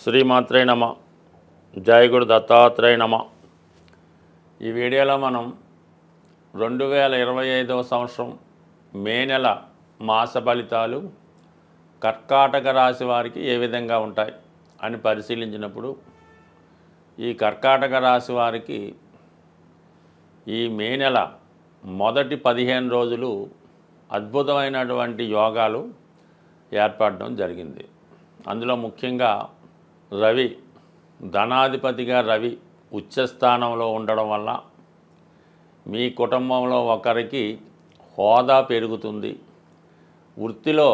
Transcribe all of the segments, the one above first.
శ్రీమాత్రే నమ. జయ గురు దత్తాత్రేయ నమ. ఈ వీడియోలో మనం 2025వ సంవత్సరం మే నెల మాస ఫలితాలు కర్కాటక రాశి వారికి ఏ విధంగా ఉంటాయి అని పరిశీలించినప్పుడు, ఈ కర్కాటక రాశి వారికి ఈ మే నెల మొదటి 15 రోజులు అద్భుతమైనటువంటి యోగాలు ఏర్పడడం జరిగింది. అందులో ముఖ్యంగా రవి, ధనాధిపతిగా రవి ఉచ్చస్థానంలో ఉండడం వల్ల మీ కుటుంబంలో ఒకరికి హోదా పెరుగుతుంది. వృత్తిలో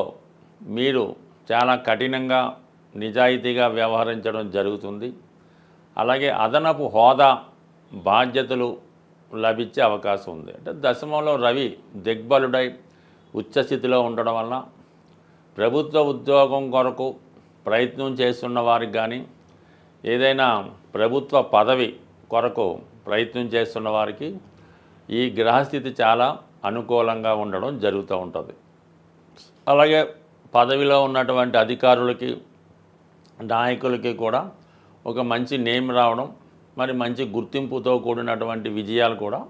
మీరు చాలా కఠినంగా నిజాయితీగా వ్యవహరించడం జరుగుతుంది. అలాగే అదనపు హోదా, బాధ్యతలు లభించే అవకాశం ఉంది. అంటే దశమంలో రవి దిగ్బలుడై ఉచ్చస్థితిలో ఉండడం వల్ల ప్రభుత్వ ఉద్యోగం కొరకు ప్రయత్నం చేస్తున్న వారికి కానీ, ఏదైనా ప్రభుత్వ పదవి కొరకు ప్రయత్నం చేస్తున్న వారికి ఈ గ్రహస్థితి చాలా అనుకూలంగా ఉండడం జరుగుతూ ఉంటుంది. అలాగే పదవిలో ఉన్నటువంటి అధికారులకి, నాయకులకి కూడా ఒక మంచి నేమ్ రావడం, మరి మంచి గుర్తింపుతో కూడినటువంటి విజయాలు కూడా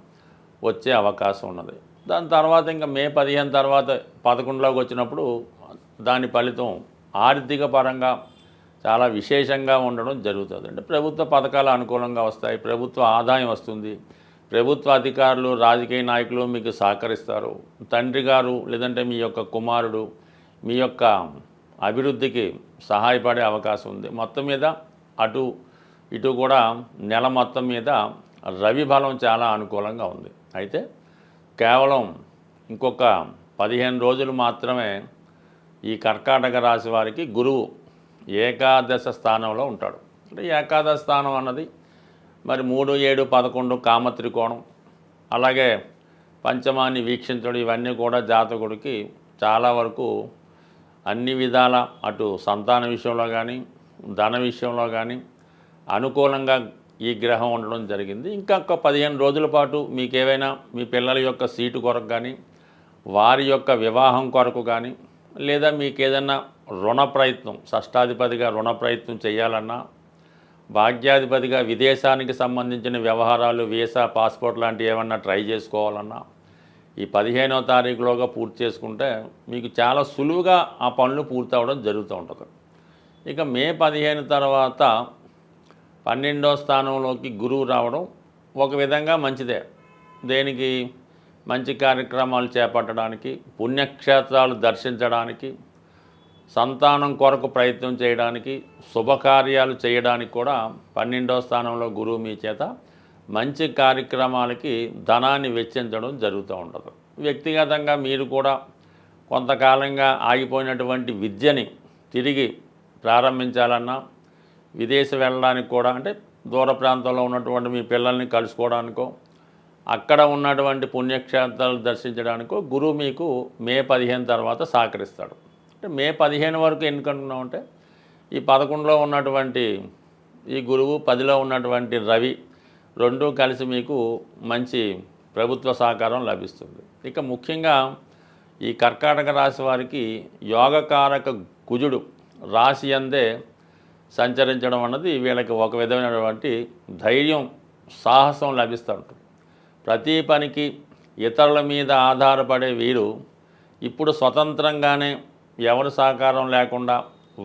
వచ్చే అవకాశం ఉన్నది. దాని తర్వాత ఇంకా మే 15 తర్వాత 11లోకి వచ్చినప్పుడు దాని ఫలితం ఆర్థిక పరంగా చాలా విశేషంగా ఉండడం జరుగుతుంది. అంటే ప్రభుత్వ పథకాలు అనుకూలంగా వస్తాయి, ప్రభుత్వ ఆదాయం వస్తుంది, ప్రభుత్వ అధికారులు, రాజకీయ నాయకులు మీకు సహకరిస్తారు. తండ్రి గారు లేదంటే మీ యొక్క కుమారుడు మీ యొక్క అభివృద్ధికి సహాయపడే అవకాశం ఉంది. మొత్తం మీద అటు ఇటు కూడా నెల మొత్తం మీద రవి బలం చాలా అనుకూలంగా ఉంది. అయితే కేవలం ఇంకొక 15 రోజులు మాత్రమే ఈ కర్కాటక రాశి వారికి గురువు ఏకాదశ స్థానంలో ఉంటాడు. అంటే ఏకాదశ స్థానం అన్నది మరి 3, 7, 11 కామత్రికోణం, అలాగే పంచమాన్ని వీక్షించడం, ఇవన్నీ కూడా జాతకుడికి చాలా వరకు అన్ని విధాల అటు సంతాన విషయంలో కానీ, ధన విషయంలో కానీ అనుకూలంగా ఈ గ్రహం ఉండడం జరిగింది. ఇంకా ఒక 15 రోజుల పాటు మీకేవైనా మీ పిల్లల యొక్క సీటు కొరకు కానీ, వారి యొక్క వివాహం కొరకు కానీ, లేదా మీకు ఏదన్నా రుణ ప్రయత్నం, షష్టాధిపతిగా రుణ ప్రయత్నం చేయాలన్నా, భాగ్యాధిపతిగా విదేశానికి సంబంధించిన వ్యవహారాలు, వీసా, పాస్పోర్ట్ లాంటివి ఏమన్నా ట్రై చేసుకోవాలన్నా ఈ 15వ తారీఖులోగా పూర్తి చేసుకుంటే మీకు చాలా సులువుగా ఆ పనులు పూర్తి అవ్వడం జరుగుతూ ఉంటుంది. ఇక మే 15 తర్వాత 12వ స్థానంలోకి గురువు రావడం ఒక విధంగా మంచిదే. దేనికి? మంచి కార్యక్రమాలు చేపట్టడానికి, పుణ్యక్షేత్రాలు దర్శించడానికి, సంతానం కొరకు ప్రయత్నం చేయడానికి, శుభకార్యాలు చేయడానికి కూడా 12వ స్థానంలో గురువు మీ చేత మంచి కార్యక్రమాలకి ధనాన్ని వెచ్చించడం జరుగుతూ ఉంటుంది. వ్యక్తిగతంగా మీరు కూడా కొంతకాలంగా ఆగిపోయినటువంటి విద్యని తిరిగి ప్రారంభించాలన్నా, విదేశం వెళ్ళడానికి కూడా, అంటే దూర ప్రాంతంలో ఉన్నటువంటి మీ పిల్లల్ని కలుసుకోవడానికో, అక్కడ ఉన్నటువంటి పుణ్యక్షేత్రాలు దర్శించడానికో గురువు మీకు మే 15 తర్వాత సహకరిస్తాడు. అంటే మే 15 వరకు ఎందుకనుకున్నామంటే ఈ 11లో ఉన్నటువంటి ఈ గురువు, 10లో ఉన్నటువంటి రవి రెండూ కలిసి మీకు మంచి ప్రభుత్వ సహకారం లభిస్తుంది. ఇక ముఖ్యంగా ఈ కర్కాటక రాశి వారికి యోగకారక కుజుడు రాశి అందే సంచరించడం అన్నది వీళ్ళకి ఒక విధమైనటువంటి ధైర్యం, సాహసం లభిస్తూ ఉంటుంది. ప్రతి పనికి ఇతరుల మీద ఆధారపడే వీరు ఇప్పుడు స్వతంత్రంగానే ఎవరి సహకారం లేకుండా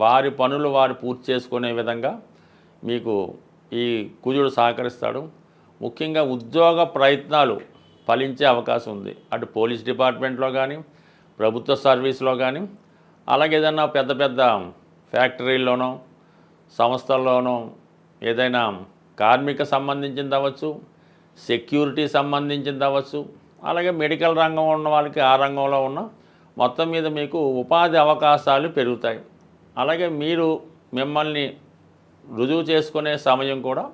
వారి పనులు వారు పూర్తి చేసుకునే విధంగా మీకు ఈ కుజుడు సహకరిస్తాడు. ముఖ్యంగా ఉద్యోగ ప్రయత్నాలు ఫలించే అవకాశం ఉంది. అటు పోలీస్ డిపార్ట్మెంట్లో కానీ, ప్రభుత్వ సర్వీస్లో కానీ, అలాగే ఏదైనా పెద్ద పెద్ద ఫ్యాక్టరీల్లోనో, సంస్థల్లోనో, ఏదైనా కార్మిక సంబంధించింది అవ్వచ్చు, సెక్యూరిటీ సంబంధించింది అవ్వచ్చు, అలాగే మెడికల్ రంగం ఉన్న వాళ్ళకి ఆ రంగంలో ఉన్న మొత్తం మీద మీకు ఉపాధి అవకాశాలు పెరుగుతాయి. అలాగే మీరు మిమ్మల్ని రుజువు చేసుకునే సమయం కూడా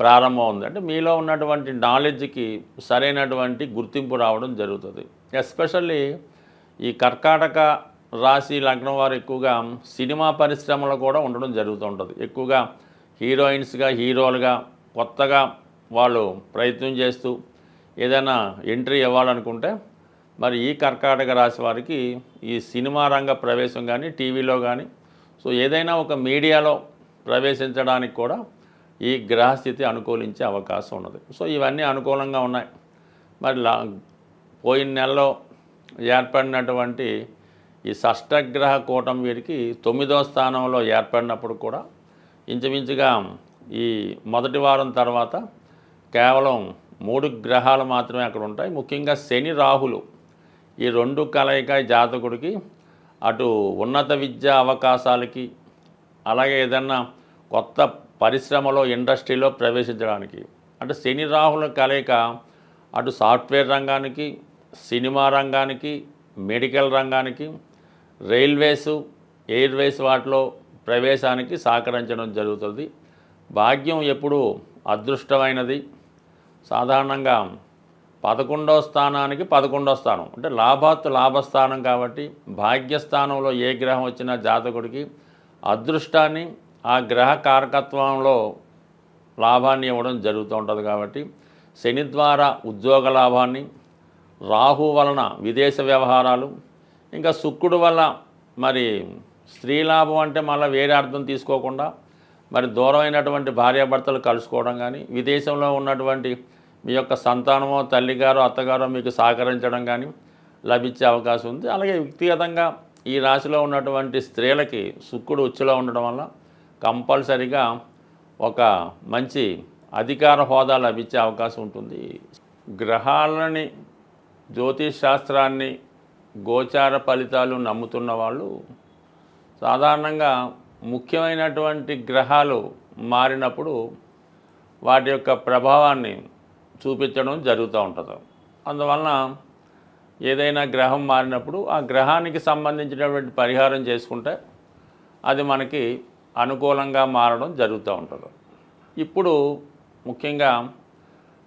ప్రారంభం ఉంది. అంటే మీలో ఉన్నటువంటి నాలెడ్జ్కి సరైనటువంటి గుర్తింపు రావడం జరుగుతుంది. ఎస్పెషల్లీ ఈ కర్కాటక రాశి లగ్నం వారు ఎక్కువగా సినిమా పరిశ్రమలో కూడా ఉండడం జరుగుతూ ఉంటుంది. ఎక్కువగా హీరోయిన్స్గా, హీరోలుగా కొత్తగా వాళ్ళు ప్రయత్నం చేస్తూ ఏదైనా ఎంట్రీ ఇవ్వాలనుకుంటే మరి ఈ కర్కాటక రాశి వారికి ఈ సినిమా రంగ ప్రవేశం కానీ, టీవీలో కానీ, సో ఏదైనా ఒక మీడియాలో ప్రవేశించడానికి కూడా ఈ గ్రహస్థితి అనుకూలించే అవకాశం ఉన్నది. సో ఇవన్నీ అనుకూలంగా ఉన్నాయి. మరి పోయిన నెలలో ఏర్పడినటువంటి ఈ షష్టగ్రహ కూటం వీరికి 9వ స్థానంలో ఏర్పడినప్పుడు కూడా ఇంచుమించుగా ఈ మొదటి వారం తర్వాత కేవలం 3 గ్రహాలు మాత్రమే అక్కడ ఉంటాయి. ముఖ్యంగా శని రాహులు ఈ 2 కలయిక జాతకుడికి అటు ఉన్నత విద్యా అవకాశాలకి, అలాగే ఏదన్నా కొత్త పరిశ్రమలో ఇండస్ట్రీలో ప్రవేశించడానికి, అంటే శని రాహుల కలయిక అటు సాఫ్ట్వేర్ రంగానికి, సినిమా రంగానికి, మెడికల్ రంగానికి, రైల్వేసు, ఎయిర్వేస్ వాటిలో ప్రవేశానికి సహకరించడం జరుగుతుంది. భాగ్యం ఎప్పుడు అదృష్టమైనది. సాధారణంగా 11వ స్థానానికి 11వ స్థానం అంటే లాభస్థానం కాబట్టి భాగ్యస్థానంలో ఏ గ్రహం వచ్చినా జాతకుడికి అదృష్టాన్ని, ఆ గ్రహ కారకత్వంలో లాభాన్ని ఇవ్వడం జరుగుతూ ఉంటుంది. కాబట్టి శని ద్వారా ఉద్యోగ లాభాన్ని, రాహు వలన విదేశ వ్యవహారాలు, ఇంకా శుక్రుడు వల్ల మరి స్త్రీ లాభం అంటే మళ్ళీ వేరే అర్థం తీసుకోకుండా మరి దూరమైనటువంటి భార్యాభర్తలు కలుసుకోవడం కానీ, విదేశంలో ఉన్నటువంటి మీ యొక్క సంతానమో, తల్లిగారో, అత్తగారో మీకు సహకరించడం కానీ లభించే అవకాశం ఉంది. అలాగే వ్యక్తిగతంగా ఈ రాశిలో ఉన్నటువంటి స్త్రీలకి శుక్రుడు ఉచ్చులో ఉండడం వల్ల కంపల్సరిగా ఒక మంచి అధికార హోదా లభించే అవకాశం ఉంటుంది. గ్రహాలని, జ్యోతిష్ శాస్త్రాన్ని, గోచార ఫలితాలు నమ్ముతున్న వాళ్ళు సాధారణంగా ముఖ్యమైనటువంటి గ్రహాలు మారినప్పుడు వాటి యొక్క ప్రభావాన్ని చూపించడం జరుగుతూ ఉంటుంది. అందువలన ఏదైనా గ్రహం మారినప్పుడు ఆ గ్రహానికి సంబంధించినటువంటి పరిహారం చేసుకుంటే అది మనకి అనుకూలంగా మారడం జరుగుతూ ఉంటుంది. ఇప్పుడు ముఖ్యంగా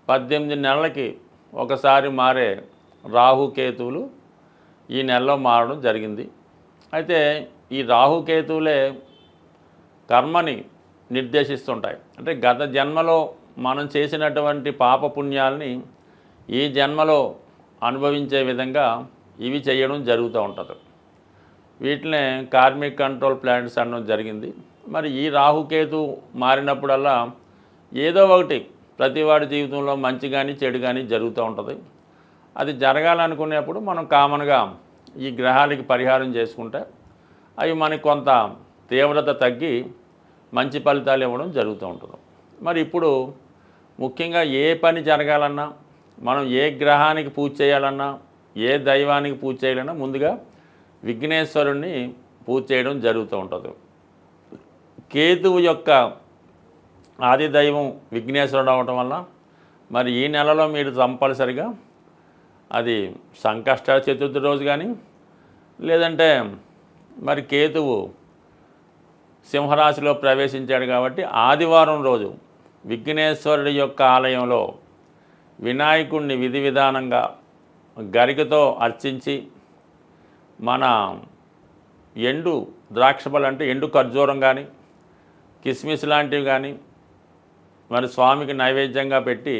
18 నెలలకి ఒకసారి మారే రాహుకేతువులు ఈ నెలలో మారడం జరిగింది. అయితే ఈ రాహుకేతువులే కర్మని నిర్దేశిస్తుంటాయి. అంటే గత జన్మలో మనం చేసినటువంటి పాపపుణ్యాలని ఈ జన్మలో అనుభవించే విధంగా ఇవి చేయడం జరుగుతూ ఉంటుంది. వీటినే కార్మిక్ కంట్రోల్ ప్లాంట్స్ అనడం జరిగింది. మరి ఈ రాహుకేతు మారినప్పుడల్లా ఏదో ఒకటి ప్రతివాడి జీవితంలో మంచి కానీ చెడు కానీ జరుగుతూ ఉంటుంది. అది జరగాలనుకునేప్పుడు మనం కామన్గా ఈ గ్రహాలకి పరిహారం చేసుకుంటే అవి మనకి కొంత తీవ్రత తగ్గి మంచి ఫలితాలు ఇవ్వడం జరుగుతూ ఉంటుంది. మరి ఇప్పుడు ముఖ్యంగా ఏ పని జరగాలన్నా, మనం ఏ గ్రహానికి పూజ చేయాలన్నా, ఏ దైవానికి పూజ చేయాలన్నా ముందుగా విఘ్నేశ్వరుణ్ణి పూజ చేయడం జరుగుతూ ఉంటుంది. కేతువు యొక్క ఆది దైవం విఘ్నేశ్వరుడు అవటం వల్ల మరి ఈ నెలలో మీరు కంపల్సరిగా అది సంకష్ట చతుర్థి రోజు కానీ, లేదంటే మరి కేతువు సింహరాశిలో ప్రవేశించాడు కాబట్టి ఆదివారం రోజు విఘ్నేశ్వరుడి యొక్క ఆలయంలో వినాయకుడిని విధి విధానంగా గరికతో అర్చించి, మన ఎండు ద్రాక్షపళ్ళు అంటే ఎండు ఖర్జూరం కానీ, కిస్మిస్ లాంటివి కానీ మరి స్వామికి నైవేద్యంగా పెట్టి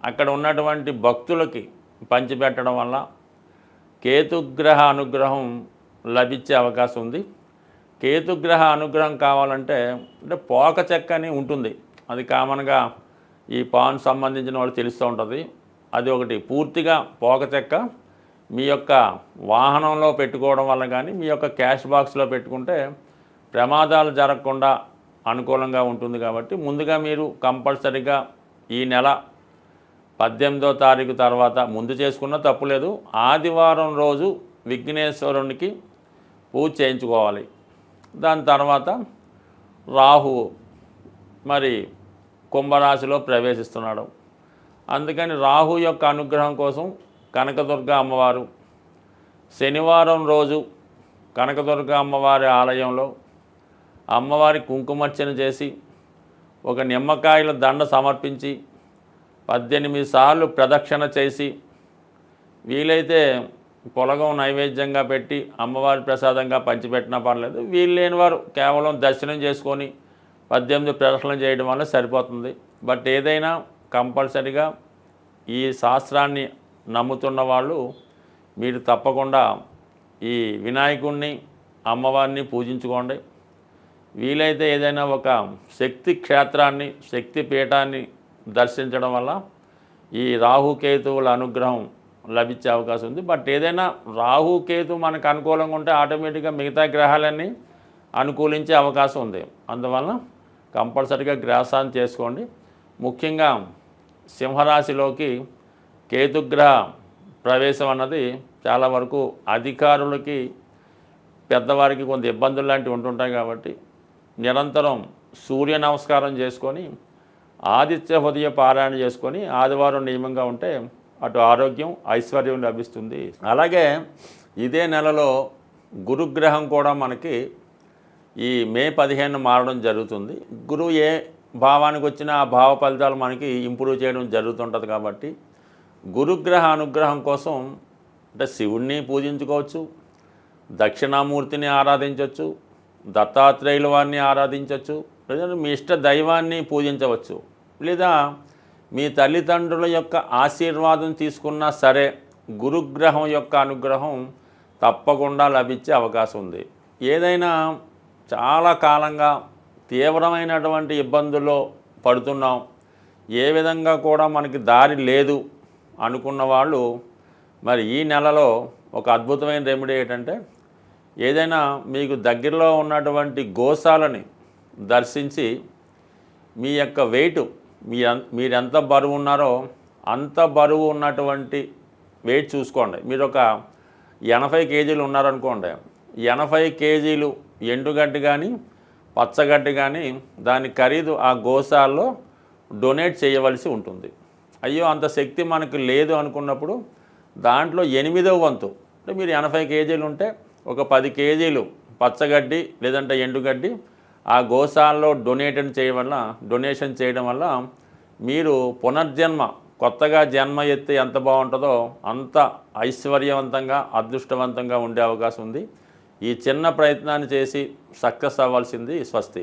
అక్కడ ఉన్నటువంటి భక్తులకి పంచిపెట్టడం వల్ల కేతుగ్రహ అనుగ్రహం లభించే అవకాశం ఉంది. కేతుగ్రహ అనుగ్రహం కావాలంటే అంటే పోక చెక్క అని ఉంటుంది, అది కామన్గా ఈ పాన్ సంబంధించిన వాళ్ళు తెలుస్తూ ఉంటుంది. అది ఒకటి పూర్తిగా పోక చెక్క మీ యొక్క వాహనంలో పెట్టుకోవడం వల్ల కానీ, మీ యొక్క క్యాష్ బాక్స్లో పెట్టుకుంటే ప్రమాదాలు జరగకుండా అనుకూలంగా ఉంటుంది. కాబట్టి ముందుగా మీరు కంపల్సరీగా ఈ నెల 18వ తారీఖు తర్వాత ముందు చేసుకున్న తప్పులేదు, ఆదివారం రోజు విఘ్నేశ్వరునికి పూజ చేయించుకోవాలి. దాని తర్వాత రాహువు మరి కుంభరాశిలో ప్రవేశిస్తున్నాడు. అందుకని రాహు యొక్క అనుగ్రహం కోసం కనకదుర్గ అమ్మవారు శనివారం రోజు కనకదుర్గ అమ్మవారి ఆలయంలో అమ్మవారి కుంకుమర్చన చేసి ఒక నిమ్మకాయల దండ సమర్పించి 18 సార్లు ప్రదక్షిణ చేసి, వీలైతే పొలగం నైవేద్యంగా పెట్టి అమ్మవారి ప్రసాదంగా పంచిపెట్టినా పర్లేదు. వీలు లేని వారు కేవలం దర్శనం చేసుకొని 18 ప్రదక్షిణలు చేయడం వల్ల సరిపోతుంది. బట్ ఏదైనా కంపల్సరిగా ఈ శాస్త్రాన్ని నమ్ముతున్న వాళ్ళు మీరు తప్పకుండా ఈ వినాయకుడిని, అమ్మవారిని పూజించుకోండి. వీలైతే ఏదైనా ఒక శక్తి క్షేత్రాన్ని, శక్తి పీఠాన్ని దర్శించడం వల్ల ఈ రాహుకేతువుల అనుగ్రహం లభించే అవకాశం ఉంది. బట్ ఏదైనా రాహుకేతు మనకు అనుకూలంగా ఉంటే ఆటోమేటిక్గా మిగతా గ్రహాలన్నీ అనుకూలించే అవకాశం ఉంది. అందువలన కంపల్సరీగా గ్రాసాన్ని చేసుకోండి. ముఖ్యంగా సింహరాశిలోకి కేతుగ్రహ ప్రవేశం అన్నది చాలా వరకు అధికారులకి, పెద్దవారికి కొంత ఇబ్బందులు లాంటివి ఉంటుంటాయి. కాబట్టి నిరంతరం సూర్య నమస్కారం చేసుకొని, ఆదిత్య హృదయ పారాయణ చేసుకొని ఆదివారం నియమంగా ఉంటే అటు ఆరోగ్యం, ఐశ్వర్యం లభిస్తుంది. అలాగే ఇదే నెలలో గురుగ్రహం కూడా మనకి ఈ మే 15 మారడం జరుగుతుంది. గురువు ఏ భావానికి వచ్చినా ఆ భావ ఫలితాలు మనకి ఇంప్రూవ్ చేయడం జరుగుతుంటుంది. కాబట్టి గురుగ్రహ అనుగ్రహం కోసం అంటే శివుణ్ణి పూజించుకోవచ్చు, దక్షిణామూర్తిని ఆరాధించవచ్చు, దత్తాత్రేయుల వారిని ఆరాధించవచ్చు, లేదా మీ ఇష్ట దైవాన్ని పూజించవచ్చు, లేదా మీ తల్లిదండ్రుల యొక్క ఆశీర్వాదం తీసుకున్నా సరే గురుగ్రహం యొక్క అనుగ్రహం తప్పకుండా లభించే అవకాశం ఉంది. ఏదైనా చాలా కాలంగా తీవ్రమైనటువంటి ఇబ్బందుల్లో పడుతున్నాం, ఏ విధంగా కూడా మనకి దారి లేదు అనుకున్న వాళ్ళు మరి ఈ నెలలో ఒక అద్భుతమైన రెమెడీ ఏంటంటే, ఏదైనా మీకు దగ్గరలో ఉన్నటువంటి గోశాలని దర్శించి మీ యొక్క వెయిట్, మీరెంత బరువు ఉన్నారో అంత బరువు ఉన్నటువంటి వెయిట్ చూసుకోండి. మీరు ఒక 80 కేజీలు ఉన్నారనుకోండి, 80 కేజీలు ఎండుగడ్డి కానీ పచ్చగడ్డి కానీ దాని ఖరీదు ఆ గోశాలలో డొనేట్ చేయవలసి ఉంటుంది. అయ్యో అంత శక్తి మనకు లేదు అనుకున్నప్పుడు దాంట్లో 8వ వంతు, అంటే మీరు 80 కేజీలు ఉంటే ఒక 10 కేజీలు పచ్చగడ్డి లేదంటే ఎండుగడ్డి ఆ గోశాలలో డొనేషన్ చేయడం వల్ల మీరు పునర్జన్మ, కొత్తగా జన్మ ఎత్తి ఎంత బాగుంటుందో అంత ఐశ్వర్యవంతంగా, అదృష్టవంతంగా ఉండే అవకాశం ఉంది. ఈ చిన్న ప్రయత్నాన్ని చేసి సక్సెస్ అవ్వాల్సింది. స్వస్తి.